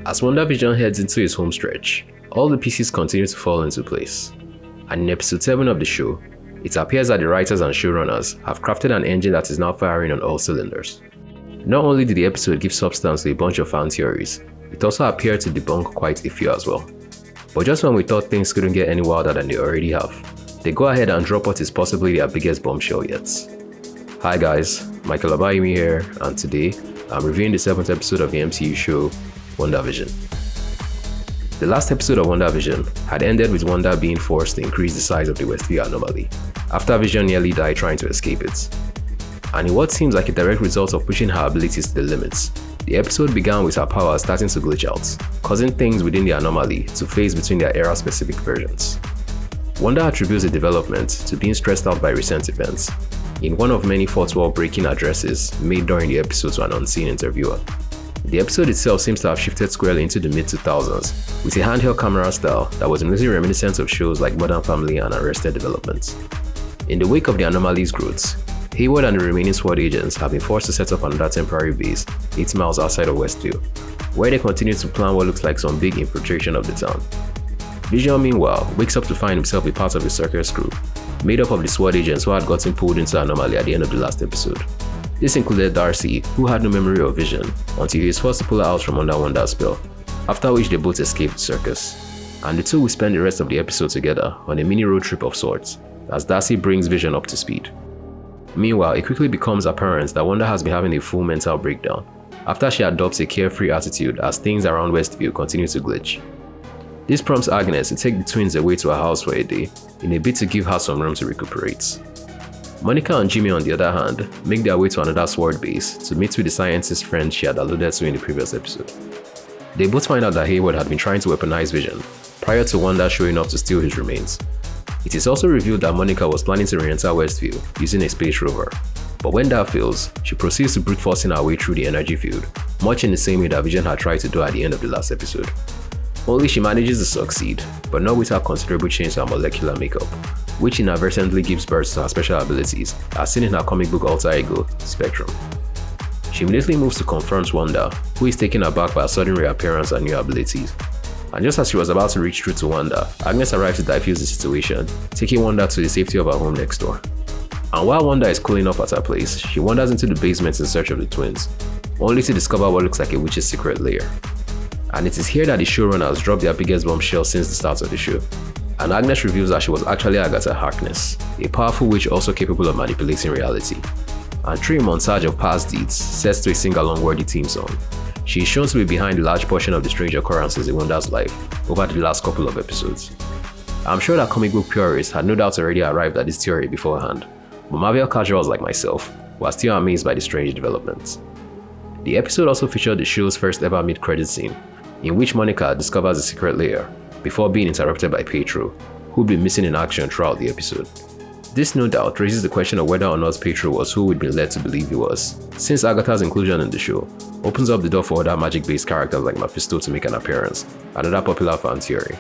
As WandaVision heads into its home stretch, all the pieces continue to fall into place. And in episode 7 of the show, it appears that the writers and showrunners have crafted an engine that is now firing on all cylinders. Not only did the episode give substance to a bunch of fan theories, it also appeared to debunk quite a few as well. But just when we thought things couldn't get any wilder than they already have, they go ahead and drop what is possibly their biggest bombshell yet. Hi guys, Michael Abayimi here, and today I'm reviewing the 7th episode of the MCU show, WandaVision. The last episode of WandaVision had ended with Wanda being forced to increase the size of the Westview anomaly, after Vision nearly died trying to escape it. And in what seems like a direct result of pushing her abilities to the limits, the episode began with her powers starting to glitch out, causing things within the anomaly to phase between their era-specific versions. Wanda attributes the development to being stressed out by recent events, in one of many fourth-wall-breaking addresses made during the episode to an unseen interviewer. The episode itself seems to have shifted squarely into the mid-2000s, with a handheld camera style that was mostly reminiscent of shows like Modern Family and Arrested Development. In the wake of the anomaly's growth, Hayward and the remaining SWAT agents have been forced to set up another temporary base 8 miles outside of Westview, where they continue to plan what looks like some big infiltration of the town. Vision, meanwhile, wakes up to find himself a part of a circus crew, made up of the SWAT agents who had gotten pulled into the anomaly at the end of the last episode. This included Darcy, who had no memory of Vision until he was forced to pull her out from under Wanda's spell, after which they both escaped the circus. And the two will spend the rest of the episode together on a mini road trip of sorts, as Darcy brings Vision up to speed. Meanwhile, it quickly becomes apparent that Wanda has been having a full mental breakdown, after she adopts a carefree attitude as things around Westview continue to glitch. This prompts Agnes to take the twins away to her house for a day, in a bid to give her some room to recuperate. Monica and Jimmy, on the other hand, make their way to another SWORD base to meet with the scientist friend she had alluded to in the previous episode. They both find out that Hayward had been trying to weaponize Vision, prior to Wanda showing up to steal his remains. It is also revealed that Monica was planning to re-enter Westview using a space rover, but when that fails, she proceeds to brute forcing her way through the energy field, much in the same way that Vision had tried to do at the end of the last episode. Only she manages to succeed, but not without considerable change to her molecular makeup, which inadvertently gives birth to her special abilities, as seen in her comic book alter ego, Spectrum. She immediately moves to confront Wanda, who is taken aback by a sudden reappearance and new abilities. And just as she was about to reach through to Wanda, Agnes arrives to defuse the situation, taking Wanda to the safety of her home next door. And while Wanda is cooling off at her place, she wanders into the basement in search of the twins, only to discover what looks like a witch's secret lair. And it is here that the showrunners drop their biggest bombshell since the start of the show. And Agnes reveals that she was actually Agatha Harkness, a powerful witch also capable of manipulating reality. And through a montage of past deeds, set to a sing-along worthy theme song, she is shown to be behind a large portion of the strange occurrences in Wanda's life over the last couple of episodes. I'm sure that comic book purists had no doubt already arrived at this theory beforehand, but Marvel casuals like myself were still amazed by the strange developments. The episode also featured the show's first ever mid-credit scene, in which Monica discovers a secret lair, before being interrupted by Pietro, who'd been missing in action throughout the episode. This no doubt raises the question of whether or not Pietro was who we'd been led to believe he was, since Agatha's inclusion in the show opens up the door for other magic-based characters like Mephisto to make an appearance, another popular fan theory.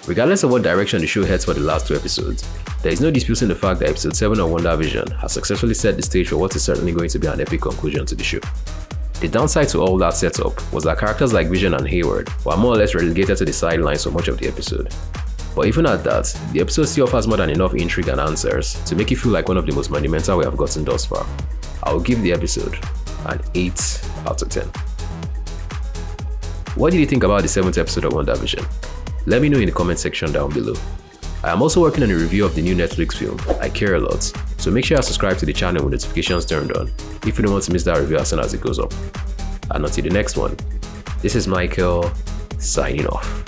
Regardless of what direction the show heads for the last 2 episodes, there is no disputing the fact that episode 7 of WandaVision has successfully set the stage for what is certainly going to be an epic conclusion to the show. The downside to all that setup was that characters like Vision and Hayward were more or less relegated to the sidelines for much of the episode. But even at that, the episode still offers more than enough intrigue and answers to make it feel like one of the most monumental we have gotten thus far. I will give the episode an 8 out of 10. What did you think about the 7th episode of WandaVision? Let me know in the comment section down below. I am also working on a review of the new Netflix film, I Care A Lot, so make sure you subscribe to the channel with notifications turned on if you don't want to miss that review as soon as it goes up. And until the next one, this is Michael, signing off.